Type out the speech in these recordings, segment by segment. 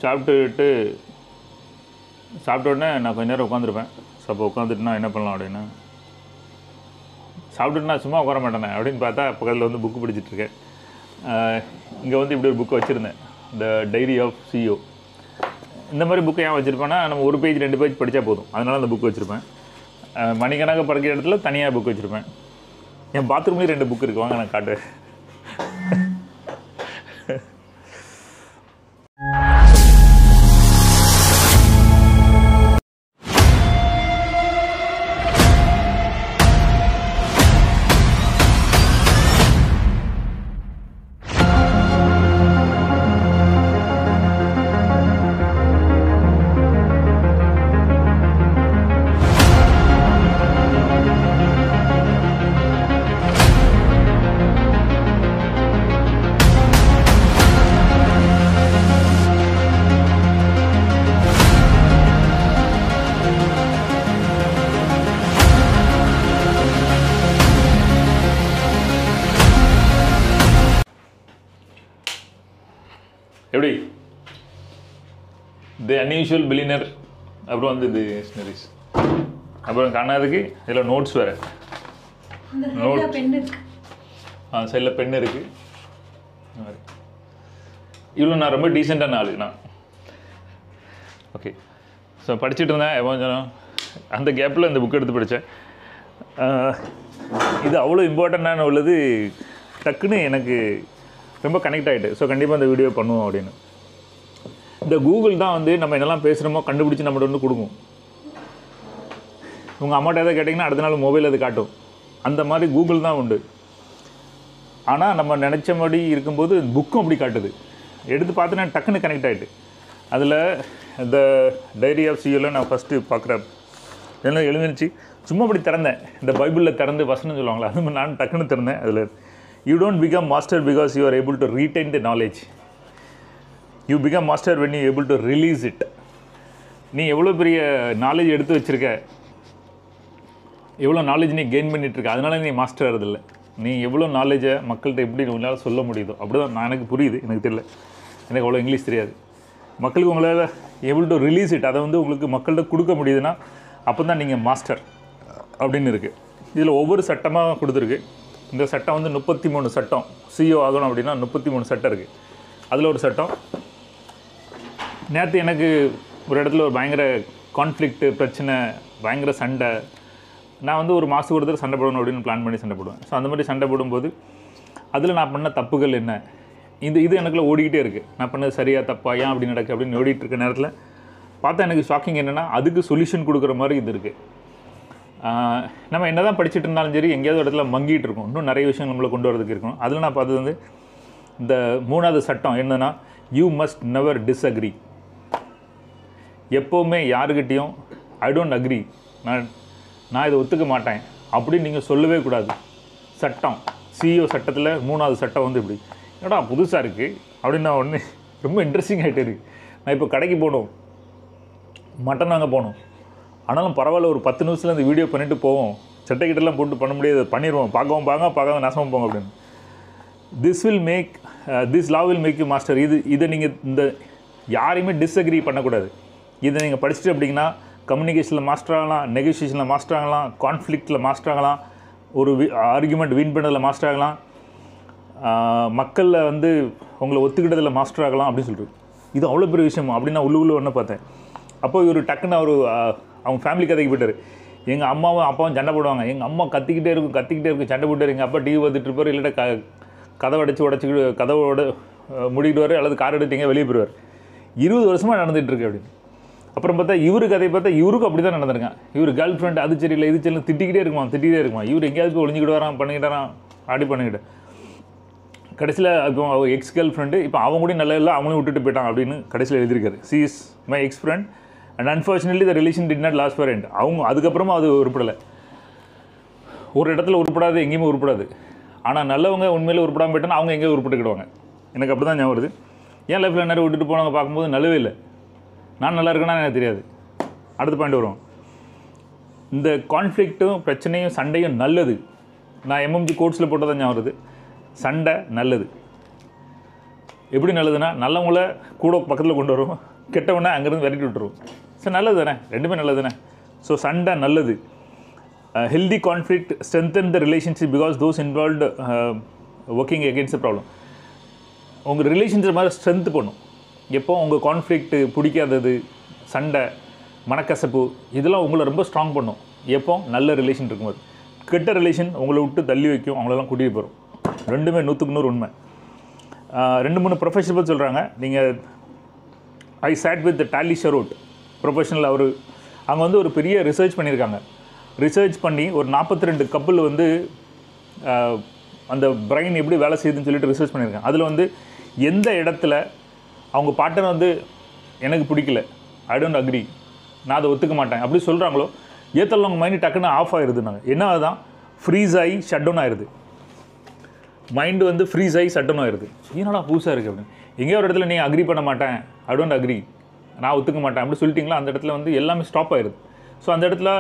சாப்பிட்டு சாப்பிட்ட உடனே நான் கொஞ்ச நேரம் உட்காந்துருப்பேன். ஸோ அப்போ உட்காந்துட்டுனா என்ன பண்ணலாம் அப்படின்னா, சாப்பிட்டுட்டு நான் சும்மா உட்கார மாட்டேனே அப்படின்னு பார்த்தா பக்கத்தில் வந்து புக்கு படிச்சுட்ருக்கேன். இங்கே வந்து இப்படி ஒரு புக்கு வச்சுருந்தேன், த டைரி ஆஃப் சிஇஓ. இந்த மாதிரி புக்கை ஏன் வச்சுருப்பேன்னா, நம்ம ஒரு பேஜ் 2 பேஜ் படித்தா போதும், அதனால் அந்த புக்கு வச்சுருப்பேன். மணிக்கணக்காக படிக்கிற இடத்துல தனியாக புக் வச்சுருப்பேன். என் பாத்ரூம்லேயும் 2 புக்கு இருக்கு, வாங்க நான் காட்டுவேன். எப்படி தி அன்யூஷுவல் பில்லியனர், அப்புறம் வந்து தி ஸ்னரிஸ், அப்புறம் காணாததுக்கு இதில் நோட்ஸ் வேறு. சைடில் பென் இருக்குது. இவ்வளோ நான் ரொம்ப டீசெண்டான ஆளு நான். ஓகே, ஸோ படிச்சுட்டு இருந்தேன் கொஞ்சம். அந்த கேப்பில் இந்த புக் எடுத்து படித்தேன். இது அவ்வளோ இம்பார்ட்டண்ட்டான உள்ளது, டக்குன்னு எனக்கு ரொம்ப கனெக்ட் ஆகிட்டு. ஸோ கண்டிப்பாக இந்த வீடியோ பண்ணுவோம் அப்படின்னு. இந்த கூகுள் தான் வந்து நம்ம என்னெல்லாம் பேசுகிறோமோ கண்டுபிடிச்சி நம்மகிட்ட வந்து கொடுக்கும். உங்கள் அம்மாட்ட எதாவது கேட்டிங்கன்னா அடுத்த நாள் மொபைல் அது காட்டும். அந்த மாதிரி கூகுள் தான் உண்டு. ஆனால் நம்ம நினச்ச மாதிரி இருக்கும்போது புக்கும் அப்படி காட்டுது. எடுத்து பார்த்தோன்னா டக்குன்னு கனெக்ட் ஆகிட்டு. அதில் இந்த டைரி ஆஃப் சிஇஓவில் நான் ஃபஸ்ட்டு பார்க்குறேன். இதெல்லாம் எழுந்துருச்சு சும்மா அப்படி திறந்தேன். இந்த பைபிளில் திறந்து வசனம் சொல்லுவாங்களா, அது மாதிரி நான் டக்குன்னு திறந்தேன். அதில் you don't become master because you are able to retain the knowledge. You become master when you are able to release it. நீ எவ்வளோ பெரிய நாலேஜ் எடுத்து வச்சுருக்க, எவ்வளோ நாலேஜ் நீ கெயின் பண்ணிகிட்ருக்க, அதனால நீ மாஸ்டர் ஆகிறதில்ல. நீ எவ்வளோ நாலேஜை மக்கள்கிட்ட எப்படி உங்களால் சொல்ல முடியுதோ அப்படி தான். நான் எனக்கு புரியுது, எனக்கு தெரியல, எனக்கு அவ்வளோ இங்கிலீஷ் தெரியாது. மக்களுக்கு உங்களால் எபிள் டு ரிலீஸ் இட், அதை வந்து உங்களுக்கு மக்கள்கிட்ட கொடுக்க முடியுதுன்னா அப்போ தான் நீங்கள் மாஸ்டர் அப்படின்னு இருக்குது. இதில் ஒவ்வொரு சட்டமாக கொடுத்துருக்கு. இந்த சட்டம் வந்து 33 சட்டம். சிஇஓ ஆகணும் அப்படின்னா 33 சட்டம் இருக்குது. அதில் ஒரு சட்டம், நேற்று எனக்கு ஒரு இடத்துல ஒரு பயங்கர கான்ஃப்ளிக்ட்டு, பிரச்சனை, பயங்கர சண்டை. நான் வந்து ஒரு மாதத்துக்கு ஒரு தடவை சண்டை போடணும் அப்படின்னு பிளான் பண்ணி சண்டை போடுவேன். ஸோ அந்த மாதிரி சண்டை போடும்போது அதில் நான் பண்ண தப்புகள் என்ன, இது எனக்குள்ள ஓடிக்கிட்டே இருக்குது. நான் பண்ணது சரியாக தப்பா, ஏன் அப்படி நடக்கு அப்படின்னு ஓடிட்டு இருக்க நேரத்தில் பார்த்தா எனக்கு ஷாக்கிங் என்னென்னா, அதுக்கு சொல்யூஷன் கொடுக்குற மாதிரி இது இருக்குது. நம்ம என்ன தான் படிச்சுட்டு இருந்தாலும் சரி, எங்கேயாவது இடத்துல மங்கிட்டு இருக்கும். இன்னும் நிறைய விஷயங்கள் நம்மளை கொண்டு வரதுக்கு இருக்கும். அதில் நான் பார்த்தது வந்து இந்த 3வது சட்டம் என்னென்னா, யூ மஸ்ட் நெவர் டிஸ்அக்ரி. எப்போவுமே யாருக்கிட்டேயும் ஐ டோன்ட் அக்ரி, நான் இதை ஒத்துக்க மாட்டேன் அப்படின்னு நீங்கள் சொல்லவே கூடாது. சட்டம் சிஇஓ சட்டத்தில் 3வது சட்டம் வந்து இப்படி. என்னடா புதுசாக இருக்குது அப்படின்னு நான் ஒன்று ரொம்ப இன்ட்ரெஸ்டிங் ஆகிட்டு இருக்குது. நான் இப்போ கடைக்கு போகணும், மட்டன் வாங்க போகணும், ஆனாலும் பரவாயில்ல ஒரு 10 நிமிஷத்தில் இந்த வீடியோ பண்ணிவிட்டு போவோம், சட்டைக்கிட்டலாம் போட்டு பண்ண முடியாது, பண்ணிடுவோம், பார்க்காம நாசமாக போங்க அப்படின்னு. This law will make you master. இதை நீங்கள் இந்த யாரையுமே டிஸ்அக்ரி பண்ணக்கூடாது. இதை நீங்கள் படிச்சுட்டு அப்படிங்கன்னா கம்யூனிகேஷனில் மாஸ்டர் ஆகலாம், நெகோசியேஷனில் மாஸ்டர் ஆகலாம், கான்ஃப்ளிக்டில் மாஸ்டர் ஆகலாம், ஒரு ஆர்குமெண்ட் வின் பண்ணதில் மாஸ்டர் ஆகலாம், மக்களில் வந்து உங்களை ஒத்துக்கிட்டதில் மாஸ்டர் ஆகலாம் அப்படின்னு சொல்லிட்டு. இது அவ்வளோ பெரிய விஷயமா அப்படின்னு நான் உள்ளுக்குள்ளே ஒன்று பார்த்தேன். அப்போ இவர் டக்குன்னு அவங்க ஃபேமிலி கதைக்கு போய்ட்டார். எங்கள் அம்மாவும் அப்பாவும் சண்டை போடுவாங்க. எங்கள் அம்மா கத்திக்கிட்டே இருக்கும், சண்டை போட்டு. எங்கள் அப்பா டிவி பார்த்துட்டு இருப்பார், இல்லாட்ட கதவை உடச்சிக்கிட்டு கதவோட முடிக்கிட்டு அல்லது கார் எடுத்தீங்க வெளியே போயிடுவார். 20 வருஷமாக நடந்துகிட்ருக்கு அப்படின்னு. அப்புறம் பார்த்தா இவரு கதையை பார்த்தா இவருக்கும் அப்படி தான் நடந்திருக்கான். இவர் கேர்ள் ஃப்ரெண்ட் அது சரியில்லை இது சரியில்லை திட்டிக்கிட்டே இருக்குமா. இவர் எங்கேயாவது போய் ஒளிஞ்சிக்கிட்டு வரான், பண்ணிக்கிட்டாரான், ஆடி பண்ணிக்கிட்டு. கடைசியில் இப்போ அவங்க எக்ஸ் கேர்ள் ஃப்ரெண்டு, இப்போ அவங்க கூட நல்லா இல்லை, அவங்களையும் விட்டுட்டு போயிட்டான் அப்படின்னு கடைசியில் எழுதியிருக்காரு. C is my X friend and unfortunately the relation did not last for end. அவங்க அதுக்கப்புறமா அது உருப்படலை. ஒரு இடத்துல உருப்படாது, எங்கேயுமே உருப்படாது. ஆனால் நல்லவங்க உண்மையிலே உருப்படாமல் போயிட்டோன்னா அவங்க எங்கேயும் உருப்பட்டுக்கிடுவாங்க. எனக்கு அப்படி தான் ஞாபகம் வருது. என் லைஃப்பில் நிறைய விட்டுட்டு போனவங்க பார்க்கும்போது நல்லவே இல்லை. நான் நல்லா இருக்கேன்னா எனக்கு தெரியாது. அடுத்த பாயிண்ட் வரும். இந்த கான்ஃப்ளிக்ட்டும் பிரச்சனையும் சண்டையும் நல்லது. நான் எம்எம்ஜி கோட்ஸில் போட்டதான் ஞாபகம் வருது. சண்டை நல்லது. எப்படி நல்லதுன்னா நல்லவங்கள கூட பக்கத்தில் கொண்டு வரும், கெட்டவனை அங்கேருந்து விரட்டி விட்டுருவோம். சரி நல்லது தானே, ரெண்டுமே நல்லது தானே. ஸோ சண்டை நல்லது. Healthy conflict strengthen the relationship because those involved working against the problem. உங்கள் ரிலேஷன்ஷிப் மாதிரி ஸ்ட்ரென்த் பண்ணும். எப்போ உங்கள் கான்ஃப்ளிக்ட்டு பிடிக்காதது, சண்டை, மனக்கசப்பு இதெல்லாம் உங்களை ரொம்ப ஸ்ட்ராங் பண்ணும். எப்போ நல்ல ரிலேஷன் இருக்கும்போது. கெட்ட ரிலேஷன் உங்களை விட்டு தள்ளி வைக்கும், அவங்களெல்லாம் கூட்டிகிட்டு போகிறோம். ரெண்டுமே 100க்கு 100 உண்மை. 2-3 ப்ரொஃபஷனல் சொல்கிறாங்க. நீங்கள் ஐ சேட் வித் டாலி ஷரோட் ப்ரொஃபஷனல். அவர் அங்கே வந்து ஒரு பெரிய ரிசர்ச் பண்ணியிருக்காங்க. ரிசர்ச் பண்ணி ஒரு 42 கப்பல் வந்து அந்த பிரெயின் எப்படி வேலை செய்யுதுன்னு சொல்லிட்டு ரிசர்ச் பண்ணியிருக்காங்க. அதில் வந்து எந்த இடத்துல அவங்க பார்ட்னர் வந்து எனக்கு பிடிக்கல, ஐ டோன்ட் அக்ரி, நான் அதை ஒத்துக்க மாட்டேன் அப்படி சொல்கிறாங்களோ, ஏற்றல அவங்க மைண்டு டக்குன்னு ஆஃப் ஆகிடுதுனாங்க. என்ன அதுதான் ஃப்ரீஸ் ஆகி ஷட் டவுன் ஆகிடுது. மைண்டு வந்து ஃப்ரீஸ் ஆகி ஷட் டவுன் ஆகிடுது. என்னடா புதுசாக இருக்குது அப்படின்னு. எங்கேயோ ஒரு இடத்துல நீங்கள் அக்ரி பண்ண மாட்டேன், ஐ டோன்ட் அக்ரி, நான் ஒத்துக்க மாட்டேன் அப்படி சொல்லிட்டிங்களா, அந்த இடத்துல வந்து எல்லாமே ஸ்டாப் ஆகிடுது. ஸோ அந்த இடத்துல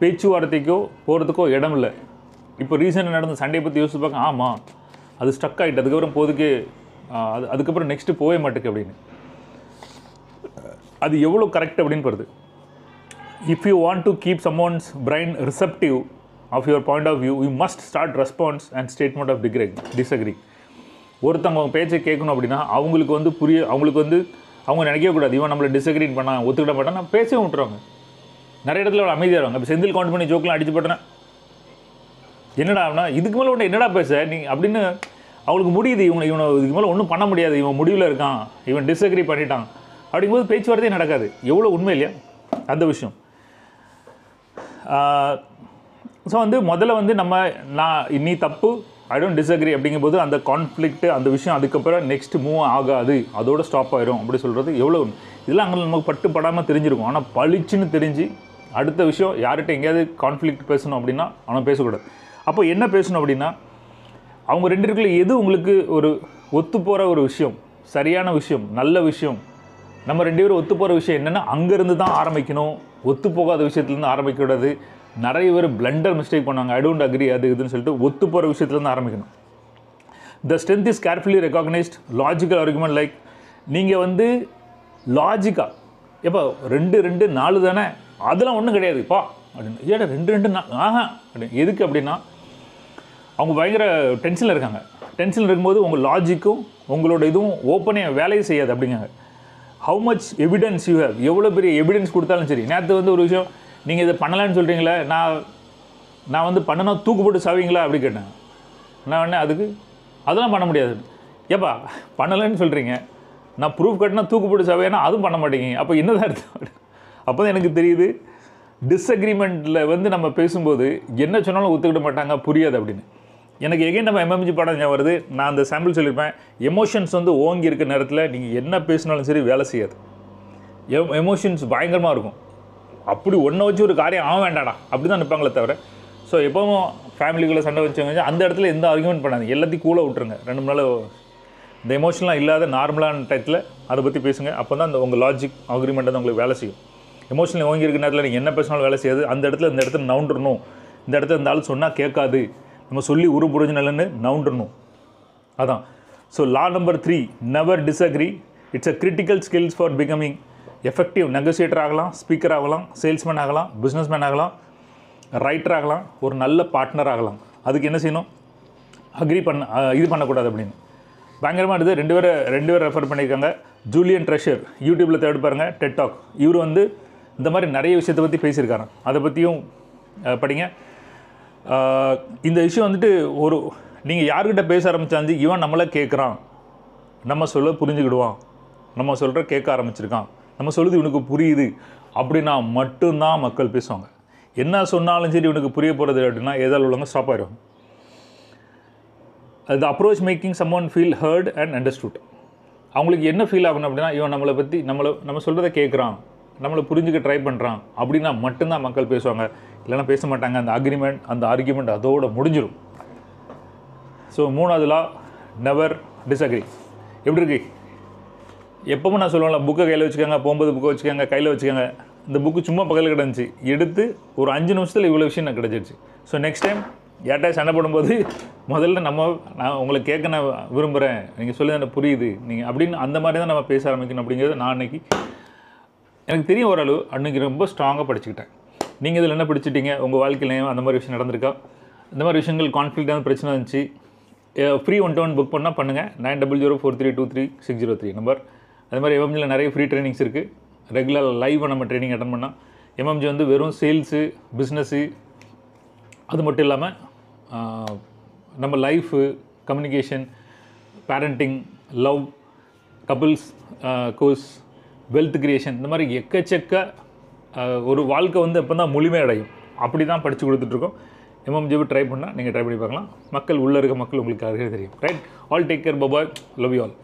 பேச்சுவார்த்தைக்கோ போகிறதுக்கோ இடம் இல்லை. இப்போ ரீசெண்டாக நடந்த சண்டையை பற்றி யோசிச்சு பார்க்க, ஆமாம் அது ஸ்டக் ஆகிட்டு, அதுக்கப்புறம் போதுக்கு அதுக்கப்புறம் நெக்ஸ்ட்டு போகவே மாட்டேக்கு அப்படின்னு. அது எவ்வளோ கரெக்ட் அப்படின்னு வருது. If you want to keep someone's brain receptive of your point of view, you must start response and statement of disagree. ஒருத்தவங்க அவங்க பேச்சை கேட்கணும் அப்படின்னா அவங்களுக்கு வந்து அவங்களுக்கு வந்து அவங்க நினைக்கக்கூடாது இவன் நம்மளை டிஸ்அக்ரீட் பண்ணால் ஒத்துக்கிட மாட்டான், நான் பேசவே விட்டுருவாங்க. நிறைய இடத்துல அவ்வளோ அமைதியாக இருவாங்க. இப்போ செந்தில் கவுண்ட் பண்ணி ஜோக்கெலாம் அடிச்சு போட்டேன்னா என்னடா அப்படின்னா இதுக்கு மேலே ஒன்று என்னடா பேச நீ அப்படின்னு அவங்களுக்கு முடியுது. இவனை இதுக்கு மேலே ஒன்றும் பண்ண முடியாது, இவன் முடிவில் இருக்கான், இவன் டிஸ்அக்ரி பண்ணிட்டான் அப்படிங்கும்போது பேச்சுவார்த்தையே நடக்காது. எவ்வளோ உண்மை இல்லையா அந்த விஷயம். ஸோ வந்து முதல்ல வந்து நான் நீ தப்பு, ஐ டோன்ட் டிஸ்அக்ரி அப்படிங்கும்போது அந்த கான்ஃப்ளிக்ட்டு அந்த விஷயம் அதுக்கப்புறம் நெக்ஸ்ட் மூவ் ஆகாது, அதோட ஸ்டாப் ஆயிரும் அப்படி சொல்கிறது எவ்வளோ. இதெல்லாம் அங்கே நமக்கு படாமல் தெரிஞ்சிருக்கும். ஆனால் பளிச்சுன்னு தெரிஞ்சு அடுத்த விஷயம் யார்கிட்ட எங்கேயாவது கான்ஃப்ளிக்ட் பேசணும் அப்படின்னா அவனை பேசக்கூடாது. அப்போ என்ன பேசணும் அப்படின்னா அவங்க ரெண்டு பேருக்குள்ள எது உங்களுக்கு ஒரு ஒத்து போகிற ஒரு விஷயம், சரியான விஷயம், நல்ல விஷயம், நம்ம ரெண்டு பேரும் ஒத்து போகிற விஷயம் என்னென்னா அங்கேருந்து தான் ஆரம்பிக்கணும், ஒத்து போகாத விஷயத்துலேருந்து ஆரம்பிக்கக்கூடாது. நிறைய பேர் பிளண்டர் மிஸ்டேக் பண்ணுவாங்க, ஐ டோன்ட் அக்ரி அது இதுன்னு சொல்லிட்டு ஒத்து போகிற விஷயத்துலேருந்து ஆரம்பிக்கணும். The strength is carefully recognised logical argument. Like நீங்கள் வந்து லாஜிக்காக எப்போ 2 4 தானே அதெல்லாம் ஒன்றும் கிடையாதுப்பா அப்படின்னு, ஏடா 2 4 ஆஹா அப்படின்னு. எதுக்கு அப்படின்னா அவங்க பயங்கர டென்ஷனில் இருக்காங்க. டென்ஷனில் இருக்கும்போது உங்கள் லாஜிக்கும் உங்களோட இதுவும் ஓப்பனே வேலையை செய்யாது அப்படிங்காங்க. How much evidence you have, எவ்வளோ பெரிய எவிடன்ஸ் கொடுத்தாலும் சரி. நேற்று வந்து ஒரு விஷயம் நீங்கள் இதை பண்ணலான்னு சொல்கிறீங்களே, நான் வந்து பண்ணனா தூக்கு போட்டு சாவீங்களா அப்படி கேட்டேன். நான் வேணா அதுக்கு அதெல்லாம் பண்ண முடியாது. ஏப்பா பண்ணலைன்னு சொல்கிறீங்க, நான் ப்ரூஃப் கட்டினா தூக்கு போட்டு சாவேன்னா அதுவும் பண்ண மாட்டேங்க, அப்போ என்னதான் அர்த்தம்? அப்போ தான் எனக்கு தெரியுது டிஸ்அக்ரிமெண்ட்டில் வந்து நம்ம பேசும்போது என்ன சொன்னாலும் ஒத்துக்கிட மாட்டாங்க, புரியாது அப்படின்னு. எனக்கு எகைன் நம்ம எம்எம்ஜி பாடம் ஞாபகம் வருது. நான் அந்த சாம்பிள் சொல்லியிருப்பேன். எமோஷன்ஸ் வந்து ஓங்கி இருக்க நேரத்தில் நீங்கள் என்ன பேசினாலும் சரி வேலை செய்யாது. எமோஷன்ஸ் பயங்கரமாக இருக்கும். அப்படி ஒன்றை வச்சு ஒரு காரியம் ஆக வேண்டாடா அப்படி தான் நிற்பாங்களே தவிர. ஸோ எப்போவும் ஃபேமிலிக்குள்ளே சண்டை வச்சவங்க அந்த இடத்துல எந்த ஆர்குமெண்ட் பண்ணாது, எல்லாத்தையும் கூல விட்டுருங்க. 2 3 நாள் இந்த எமோஷனலாக இல்லாத நார்மலான டயத்தில் அதை பற்றி பேசுங்க. அப்போ தான் அந்த உங்கள் லாஜிக் ஆர்குமெண்ட் வந்து உங்களுக்கு வேலை செய்யும். எமோஷனல் ஓங்கி இருக்க நேரத்தில் நீங்கள் என்ன பேசினாலும் வேலை செய்யாது. அந்த இடத்துல நவுண்டுறணும். இந்த இடத்துல இந்த ஆள் சொன்னால் கேட்காது, நம்ம சொல்லி புரிஞ்சு நல்லன்னு நவுண்டுறணும். அதான். So law number 3, never disagree. It's a critical skills for becoming effective negotiator ஆகலாம், ஸ்பீக்கர் ஆகலாம், சேல்ஸ்மேன் ஆகலாம், பிஸ்னஸ்மேன் ஆகலாம், ரைட்டர் ஆகலாம், ஒரு நல்ல பார்ட்னர் ஆகலாம். அதுக்கு என்ன செய்யணும்? இது பண்ணக்கூடாது அப்படின்னு. பயங்கரமாக இருக்குது. 2 பேர் ரெஃபர் பண்ணியிருக்காங்க. ஜூலியன் ட்ரெஷர், யூடியூப்பில் தேடி பாருங்கள், டெட் டாக். இவர் வந்து இந்த மாதிரி நிறைய விஷயத்தை பற்றி பேசியிருக்காரு. அதை பற்றியும் படிங்க. இந்த விஷயம் வந்துட்டு நீங்கள் யார்கிட்ட பேச ஆரம்பித்தாந்து இவன் நம்மளை கேட்குறான், நம்ம சொல்ல புரிஞ்சுக்கிடுவான், நம்ம சொல்கிற கேட்க ஆரம்பிச்சிருக்கான், நம்ம சொல்லுது இவனுக்கு புரியுது அப்படின்னா மட்டும்தான் மக்கள் பேசுவாங்க. என்ன சொன்னாலும் சரி இவனுக்கு புரிய போகிறது அப்படின்னா ஏதாவது உள்ளவங்க ஸ்டாப் ஆகிடும். அது approach making someone feel hurt and understood. அவங்களுக்கு என்ன ஃபீல் ஆகணும் அப்படின்னா இவன் நம்மளை பற்றி நம்ம சொல்கிறத கேட்குறான், நம்மளை புரிஞ்சுக்க ட்ரை பண்ணுறான் அப்படின்னா மட்டும்தான் மக்கள் பேசுவாங்க. இல்லைன்னா பேச மாட்டாங்க. அந்த ஆர்கியூமெண்ட் அதோடு முடிஞ்சிடும். ஸோ 3வது லா, நெவர் டிஸ்அக்ரி. எப்படி இருக்கு? எப்பவும் நான் சொல்லுவேன்ல, புக்கை கையில் வச்சுக்கோங்க, போகும்போது புக்கை வச்சுக்கோங்க, கையில் வச்சுக்கோங்க. இந்த புக்கு சும்மா பக்கத்தில் கிடந்துச்சு, எடுத்து ஒரு 5 நிமிஷத்தில் இவ்வளோ விஷயம் எனக்கு கிடச்சிருச்சு. ஸோ நெக்ஸ்ட் டைம் யார்கிட்ட சண்டை போடும்போது முதல்ல நான் உங்களை கேட்க நான் விரும்புகிறேன், நீங்கள் சொல்லி எனக்கு புரியுது நீங்கள் அப்படின்னு அந்த மாதிரி தான் நம்ம பேச ஆரம்பிக்கணும் அப்படிங்கிறது நான் அன்றைக்கி எனக்கு தெரியும் ஓரளவு. அன்றைக்கி ரொம்ப ஸ்ட்ராங்காக படிச்சுக்கிட்டேன். நீங்கள் இதில் என்ன படிச்சுட்டீங்க, உங்கள் வாழ்க்கையிலையும் அந்த மாதிரி விஷயம் நடந்திருக்கா? இந்த மாதிரி விஷயங்கள் கான்ஃப்ளிக்டான பிரச்சனை இருந்துச்சு, ஃப்ரீ 1-to-1 புக் பண்ணால் பண்ணுங்கள். 9004323603 நம்பர். அது மாதிரி எம்எம்ஜியில் நிறைய ஃப்ரீ ட்ரைனிங்ஸ் இருக்குது. ரெகுலர் லைவாக நம்ம ட்ரைனிங் அட்டன் பண்ணால் எம்எம்ஜி வந்து வெறும் சேல்ஸு, பிஸ்னஸ்ஸு அது மட்டும் இல்லாமல் நம்ம life, communication, parenting, love, couples course, wealth creation, இந்த மாதிரி எக்கச்சக்க ஒரு வாழ்க்கை வந்து எப்போ தான் முழுமையடையும் அப்படி தான் படித்து கொடுத்துட்ருக்கோம். எம்எம்ஜிவை ட்ரை பண்ணால் நீங்கள் ட்ரை பண்ணி பார்க்கலாம். மக்கள் உள்ளே இருக்க மக்கள் உங்களுக்கு தெரியும். Right, all take care, bye bye, love you all.